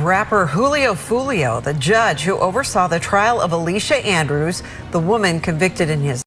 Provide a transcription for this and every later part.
Rapper Foolio, the judge who oversaw the trial of Alicia Andrews, the woman convicted in his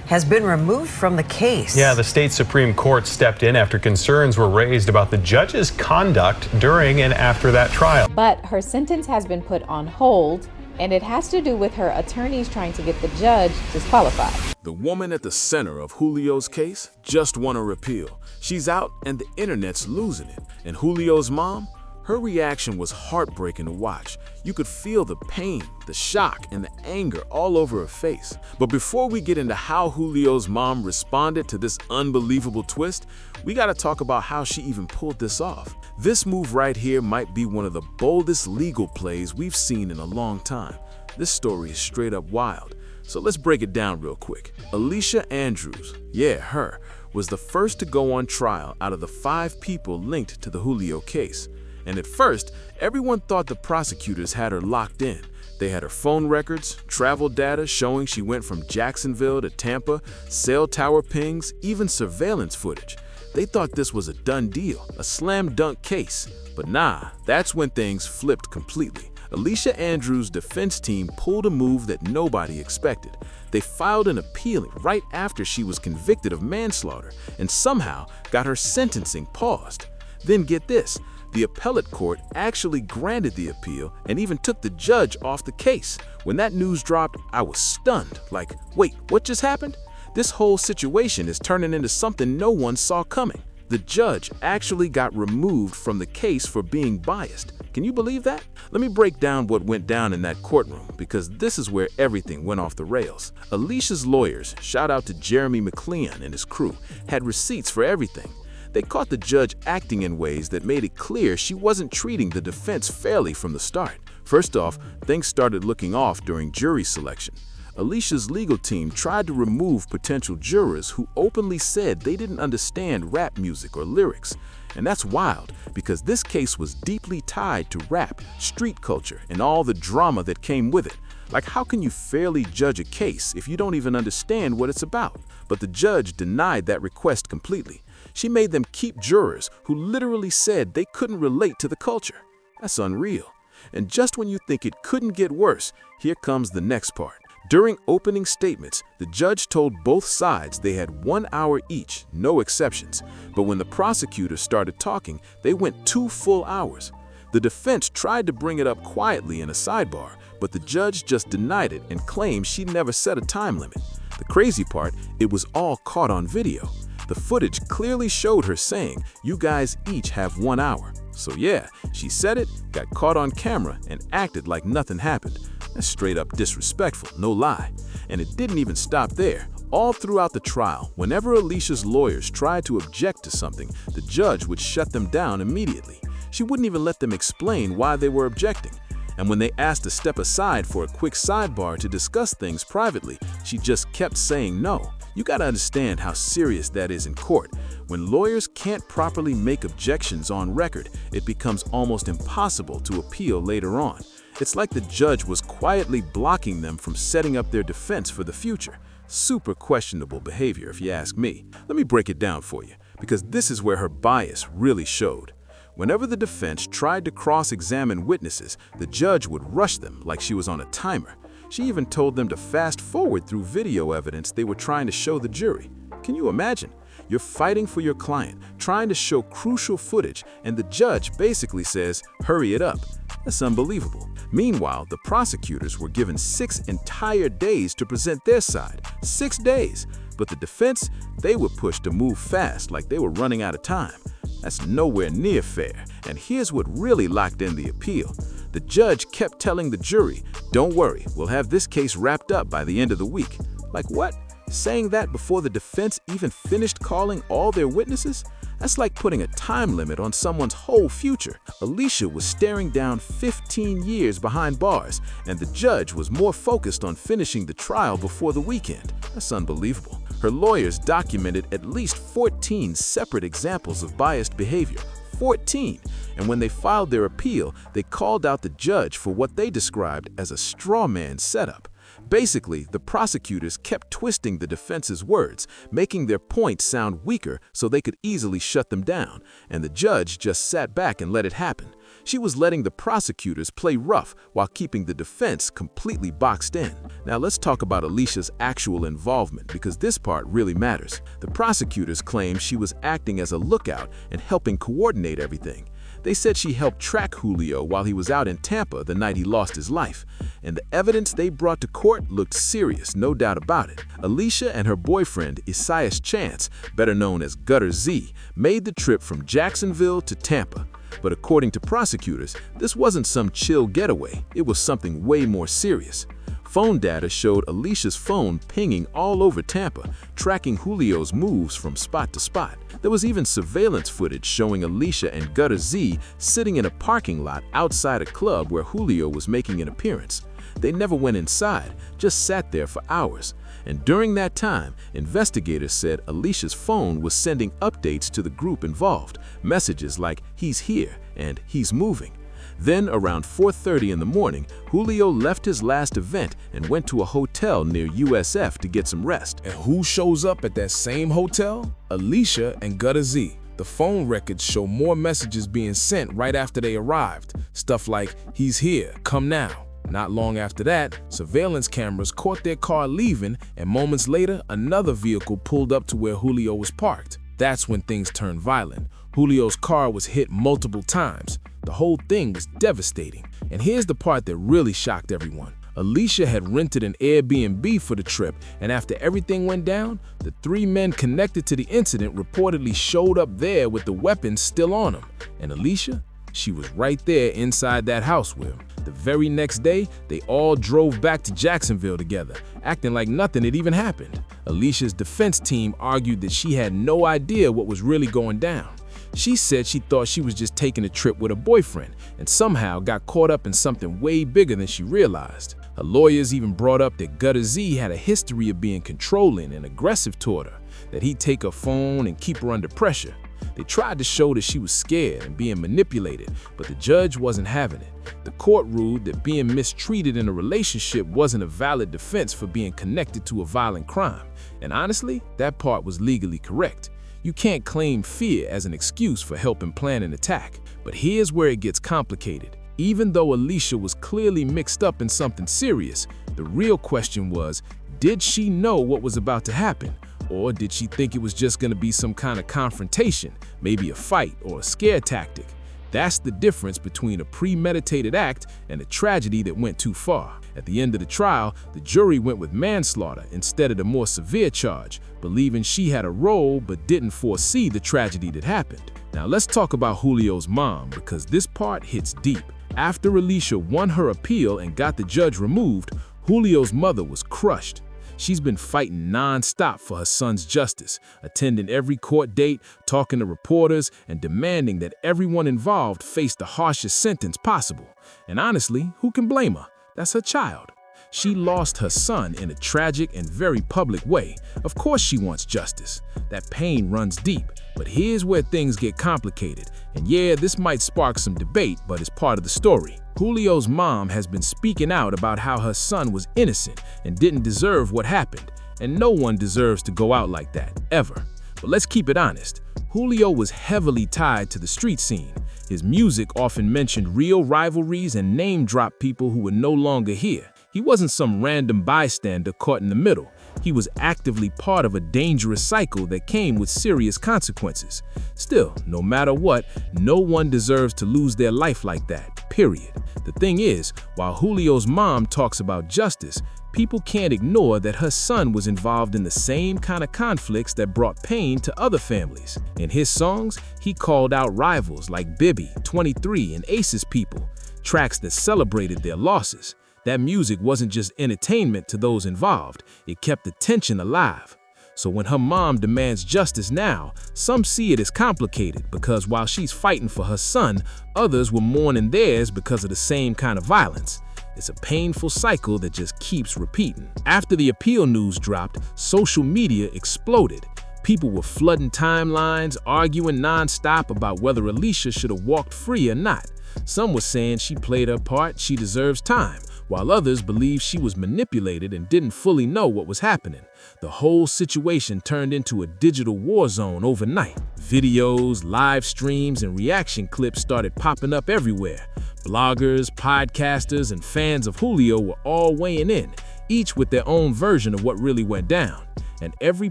has been removed from the case. Yeah, the state Supreme Court stepped in after concerns were raised about the judge's conduct during and after that trial. But her sentence has been put on hold, and it has to do with her attorneys trying to get the judge disqualified. The woman at the center of Julio's case just won her appeal. She's out and the internet's losing it. And Julio's mom? Her reaction was heartbreaking to watch. You could feel the pain, the shock, and the anger all over her face. But before we get into how Julio's mom responded to this unbelievable twist, we gotta talk about how she even pulled this off. This move right here might be one of the boldest legal plays we've seen in a long time. This story is straight up wild. So let's break it down real quick. Alicia Andrews, yeah, her, was the first to go on trial out of the 5 people linked to the Julio case. And at first, everyone thought the prosecutors had her locked in. They had her phone records, travel data showing she went from Jacksonville to Tampa, cell tower pings, even surveillance footage. They thought this was a done deal, a slam dunk case. But nah, that's when things flipped completely. Alicia Andrews' defense team pulled a move that nobody expected. They filed an appeal right after she was convicted of manslaughter and somehow got her sentencing paused. Then get this. The appellate court actually granted the appeal and even took the judge off the case. When that news dropped, I was stunned. Like, wait, what just happened? This whole situation is turning into something no one saw coming. The judge actually got removed from the case for being biased. Can you believe that? Let me break down what went down in that courtroom, because this is where everything went off the rails. Alicia's lawyers, shout out to Jeremy McLean and his crew, had receipts for everything. They caught the judge acting in ways that made it clear she wasn't treating the defense fairly from the start. First off, things started looking off during jury selection. Alicia's legal team tried to remove potential jurors who openly said they didn't understand rap music or lyrics. And that's wild, because this case was deeply tied to rap, street culture, and all the drama that came with it. Like, how can you fairly judge a case if you don't even understand what it's about? But the judge denied that request completely. She made them keep jurors who literally said they couldn't relate to the culture. That's unreal. And just when you think it couldn't get worse, here comes the next part. During opening statements, the judge told both sides they had 1 hour each, no exceptions. But when the prosecutors started talking, they went 2 full hours. The defense tried to bring it up quietly in a sidebar, but the judge just denied it and claimed she never set a time limit. The crazy part, it was all caught on video. The footage clearly showed her saying, "You guys each have 1 hour." So yeah, she said it, got caught on camera, and acted like nothing happened. That's straight up disrespectful, no lie. And it didn't even stop there. All throughout the trial, whenever Alicia's lawyers tried to object to something, the judge would shut them down immediately. She wouldn't even let them explain why they were objecting. And when they asked to step aside for a quick sidebar to discuss things privately, she just kept saying no. You gotta understand how serious that is in court. When lawyers can't properly make objections on record, it becomes almost impossible to appeal later on. It's like the judge was quietly blocking them from setting up their defense for the future. Super questionable behavior, if you ask me. Let me break it down for you, because this is where her bias really showed. Whenever the defense tried to cross-examine witnesses, the judge would rush them like she was on a timer. She even told them to fast forward through video evidence they were trying to show the jury. Can you imagine? You're fighting for your client, trying to show crucial footage, and the judge basically says, "Hurry it up." That's unbelievable. Meanwhile, the prosecutors were given 6 entire days to present their side. 6 days. But the defense, they were pushed to move fast like they were running out of time. That's nowhere near fair. And here's what really locked in the appeal. The judge kept telling the jury, "Don't worry, we'll have this case wrapped up by the end of the week." Like what? Saying that before the defense even finished calling all their witnesses? That's like putting a time limit on someone's whole future. Alicia was staring down 15 years behind bars, and the judge was more focused on finishing the trial before the weekend. That's unbelievable. Her lawyers documented at least 14 separate examples of biased behavior. 14. And when they filed their appeal, they called out the judge for what they described as a straw man setup. Basically, the prosecutors kept twisting the defense's words, making their points sound weaker so they could easily shut them down, and the judge just sat back and let it happen. She was letting the prosecutors play rough while keeping the defense completely boxed in. Now let's talk about Alicia's actual involvement, because this part really matters. The prosecutors claim she was acting as a lookout and helping coordinate everything. They said she helped track Julio while he was out in Tampa the night he lost his life. And the evidence they brought to court looked serious, no doubt about it. Alicia and her boyfriend, Isaias Chance, better known as Gutter Z, made the trip from Jacksonville to Tampa. But according to prosecutors, this wasn't some chill getaway. It was something way more serious. Phone data showed Alicia's phone pinging all over Tampa, tracking Julio's moves from spot to spot. There was even surveillance footage showing Alicia and Gutter Z sitting in a parking lot outside a club where Julio was making an appearance. They never went inside, just sat there for hours. And during that time, investigators said Alicia's phone was sending updates to the group involved, messages like "he's here" and "he's moving." Then, around 4:30 in the morning, Julio left his last event and went to a hotel near USF to get some rest. And who shows up at that same hotel? Alicia and Gutter Z. The phone records show more messages being sent right after they arrived. Stuff like, "he's here, come now." Not long after that, surveillance cameras caught their car leaving, and moments later, another vehicle pulled up to where Julio was parked. That's when things turned violent. Julio's car was hit multiple times. The whole thing was devastating. And here's the part that really shocked everyone. Alicia had rented an Airbnb for the trip, and after everything went down, the three men connected to the incident reportedly showed up there with the weapons still on them. And Alicia? She was right there inside that house with him. The very next day, they all drove back to Jacksonville together, acting like nothing had even happened. Alicia's defense team argued that she had no idea what was really going down. She said she thought she was just taking a trip with her boyfriend and somehow got caught up in something way bigger than she realized. Her lawyers even brought up that Gutter Z had a history of being controlling and aggressive toward her, that he'd take her phone and keep her under pressure. They tried to show that she was scared and being manipulated, but the judge wasn't having it. The court ruled that being mistreated in a relationship wasn't a valid defense for being connected to a violent crime. And honestly, that part was legally correct. You can't claim fear as an excuse for helping plan an attack. But here's where it gets complicated. Even though Alicia was clearly mixed up in something serious, the real question was, did she know what was about to happen? Or did she think it was just going to be some kind of confrontation, maybe a fight or a scare tactic? That's the difference between a premeditated act and a tragedy that went too far. At the end of the trial, the jury went with manslaughter instead of the more severe charge, believing she had a role but didn't foresee the tragedy that happened. Now let's talk about Julio's mom, because this part hits deep. After Alicia won her appeal and got the judge removed, Julio's mother was crushed. She's been fighting non-stop for her son's justice, attending every court date, talking to reporters, and demanding that everyone involved face the harshest sentence possible. And honestly, who can blame her? That's her child. She lost her son in a tragic and very public way. Of course she wants justice. That pain runs deep. But here's where things get complicated. And yeah, this might spark some debate, but it's part of the story. Julio's mom has been speaking out about how her son was innocent and didn't deserve what happened. And no one deserves to go out like that, ever. But let's keep it honest. Julio was heavily tied to the street scene. His music often mentioned real rivalries and name-dropped people who were no longer here. He wasn't some random bystander caught in the middle. He was actively part of a dangerous cycle that came with serious consequences. Still, no matter what, no one deserves to lose their life like that, period. The thing is, while Julio's mom talks about justice, people can't ignore that her son was involved in the same kind of conflicts that brought pain to other families. In his songs, he called out rivals like Bibby, 23, and Ace's people, tracks that celebrated their losses. That music wasn't just entertainment to those involved, it kept the tension alive. So when her mom demands justice now, some see it as complicated because while she's fighting for her son, others were mourning theirs because of the same kind of violence. It's a painful cycle that just keeps repeating. After the appeal news dropped, social media exploded. People were flooding timelines, arguing non-stop about whether Alicia should have walked free or not. Some were saying she played her part, she deserves time, while others believed she was manipulated and didn't fully know what was happening. The whole situation turned into a digital war zone overnight. Videos, live streams, and reaction clips started popping up everywhere. Bloggers, podcasters, and fans of Foolio were all weighing in, each with their own version of what really went down. And every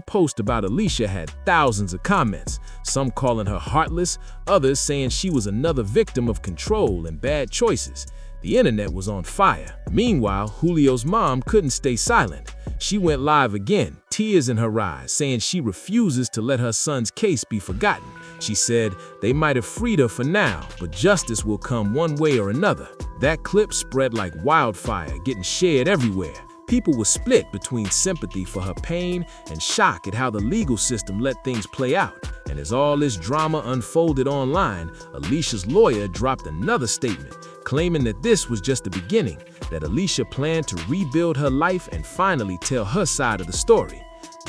post about Alicia had thousands of comments, some calling her heartless, others saying she was another victim of control and bad choices. The internet was on fire. Meanwhile, Foolio's mom couldn't stay silent. She went live again, tears in her eyes, saying she refuses to let her son's case be forgotten. She said they might have freed her for now, but justice will come one way or another. That clip spread like wildfire, getting shared everywhere. People were split between sympathy for her pain and shock at how the legal system let things play out. And as all this drama unfolded online, Alicia's lawyer dropped another statement, claiming that this was just the beginning, that Alicia planned to rebuild her life and finally tell her side of the story.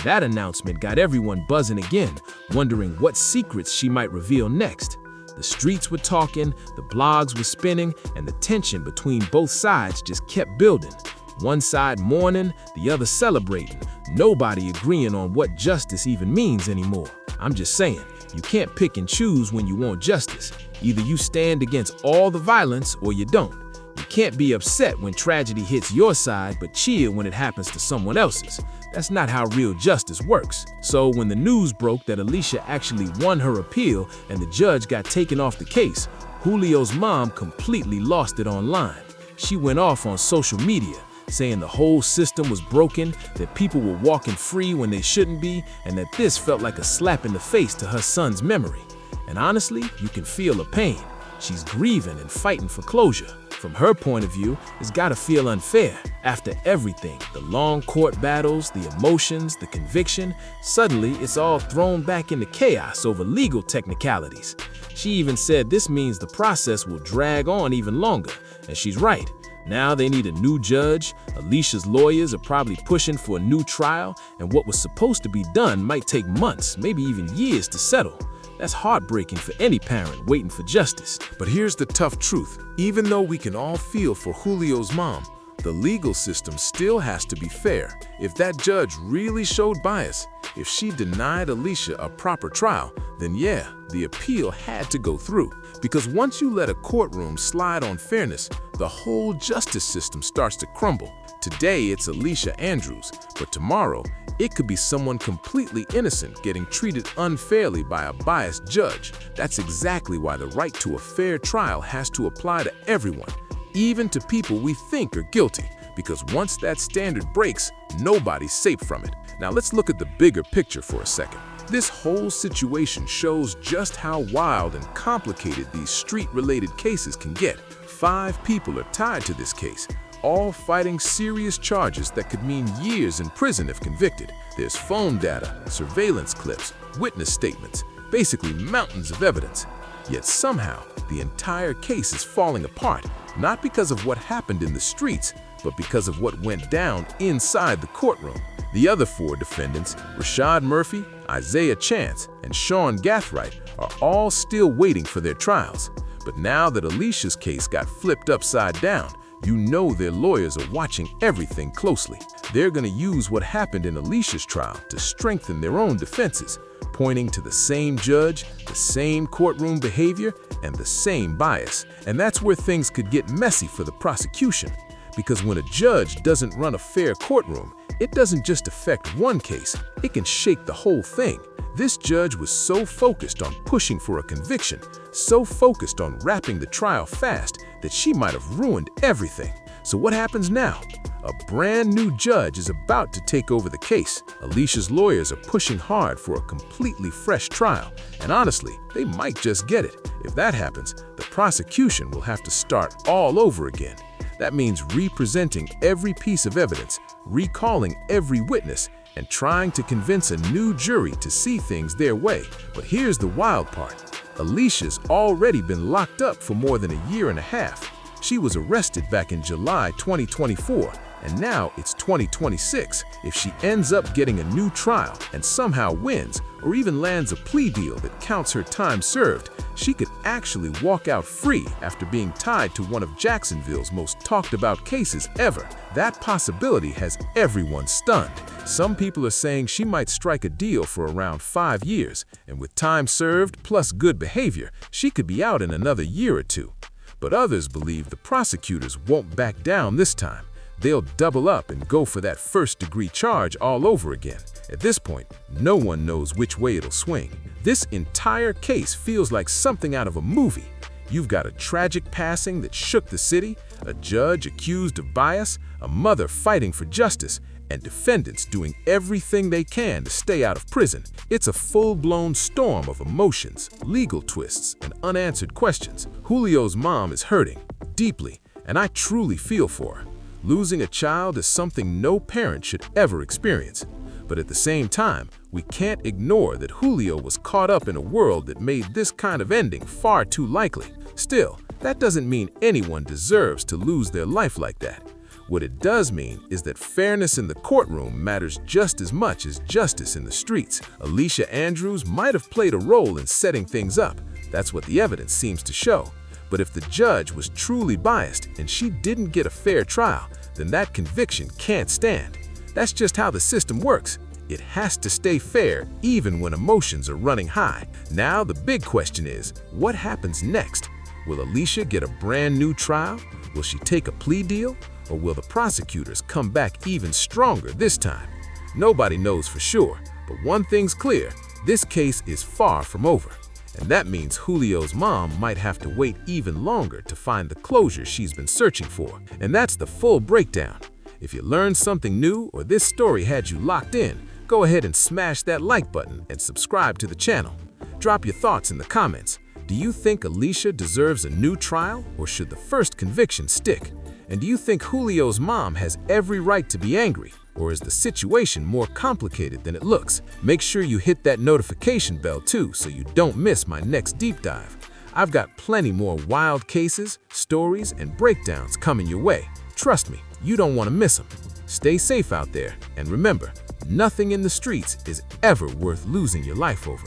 That announcement got everyone buzzing again, wondering what secrets she might reveal next. The streets were talking, the blogs were spinning, and the tension between both sides just kept building. One side mourning, the other celebrating, nobody agreeing on what justice even means anymore. I'm just saying, you can't pick and choose when you want justice. Either you stand against all the violence or you don't. You can't be upset when tragedy hits your side but cheer when it happens to someone else's. That's not how real justice works. So when the news broke that Alicia actually won her appeal and the judge got taken off the case, Foolio's mom completely lost it online. She went off on social media, saying the whole system was broken, that people were walking free when they shouldn't be, and that this felt like a slap in the face to her son's memory. And honestly, you can feel the pain. She's grieving and fighting for closure. From her point of view, it's gotta feel unfair. After everything, the long court battles, the emotions, the conviction, suddenly it's all thrown back into chaos over legal technicalities. She even said this means the process will drag on even longer, and she's right. Now they need a new judge, Alicia's lawyers are probably pushing for a new trial, and what was supposed to be done might take months, maybe even years to settle. That's heartbreaking for any parent waiting for justice. But here's the tough truth. Even though we can all feel for Foolio's mom, the legal system still has to be fair. If that judge really showed bias, if she denied Alicia a proper trial, then yeah, the appeal had to go through. Because once you let a courtroom slide on fairness, the whole justice system starts to crumble. Today it's Alicia Andrews, but tomorrow it could be someone completely innocent getting treated unfairly by a biased judge. That's exactly why the right to a fair trial has to apply to everyone, even to people we think are guilty, because once that standard breaks, nobody's safe from it. Now let's look at the bigger picture for a second. This whole situation shows just how wild and complicated these street-related cases can get. 5 people are tied to this case, all fighting serious charges that could mean years in prison if convicted. There's phone data, surveillance clips, witness statements, basically mountains of evidence. Yet somehow, the entire case is falling apart, not because of what happened in the streets, but because of what went down inside the courtroom. The other 4 defendants, Rashad Murphy, Isaiah Chance, and Sean Gathright, are all still waiting for their trials. But now that Alicia's case got flipped upside down, you know their lawyers are watching everything closely. They're going to use what happened in Alicia's trial to strengthen their own defenses, pointing to the same judge, the same courtroom behavior, and the same bias. And that's where things could get messy for the prosecution. Because when a judge doesn't run a fair courtroom, it doesn't just affect one case, it can shake the whole thing. This judge was so focused on pushing for a conviction, so focused on wrapping the trial fast, that she might have ruined everything. So what happens now? A brand new judge is about to take over the case. Alicia's lawyers are pushing hard for a completely fresh trial, and honestly, they might just get it. If that happens, the prosecution will have to start all over again. That means representing every piece of evidence, recalling every witness, and trying to convince a new jury to see things their way. But here's the wild part. Alicia's already been locked up for more than a year and a half. She was arrested back in July 2024, and now it's 2026. If she ends up getting a new trial and somehow wins, or even lands a plea deal that counts her time served, she could actually walk out free after being tied to one of Jacksonville's most talked about cases ever. That possibility has everyone stunned. Some people are saying she might strike a deal for around 5 years, and with time served plus good behavior, she could be out in another year or two. But others believe the prosecutors won't back down this time. They'll double up and go for that first-degree charge all over again. At this point, no one knows which way it'll swing. This entire case feels like something out of a movie. You've got a tragic passing that shook the city, a judge accused of bias, a mother fighting for justice, and defendants doing everything they can to stay out of prison. It's a full-blown storm of emotions, legal twists, and unanswered questions. Julio's mom is hurting, deeply, and I truly feel for her. Losing a child is something no parent should ever experience. But at the same time, we can't ignore that Julio was caught up in a world that made this kind of ending far too likely. Still, that doesn't mean anyone deserves to lose their life like that. What it does mean is that fairness in the courtroom matters just as much as justice in the streets. Alicia Andrews might have played a role in setting things up. That's what the evidence seems to show. But if the judge was truly biased and she didn't get a fair trial, then that conviction can't stand. That's just how the system works. It has to stay fair even when emotions are running high. Now the big question is, what happens next? Will Alicia get a brand new trial? Will she take a plea deal? Or will the prosecutors come back even stronger this time? Nobody knows for sure, but one thing's clear, this case is far from over. And that means Julio's mom might have to wait even longer to find the closure she's been searching for. And that's the full breakdown. If you learned something new or this story had you locked in, go ahead and smash that like button and subscribe to the channel. Drop your thoughts in the comments. Do you think Alicia deserves a new trial, or should the first conviction stick? And do you think Julio's mom has every right to be angry, or is the situation more complicated than it looks? Make sure you hit that notification bell too so you don't miss my next deep dive. I've got plenty more wild cases, stories, and breakdowns coming your way. Trust me, you don't want to miss them. Stay safe out there, and remember, nothing in the streets is ever worth losing your life over.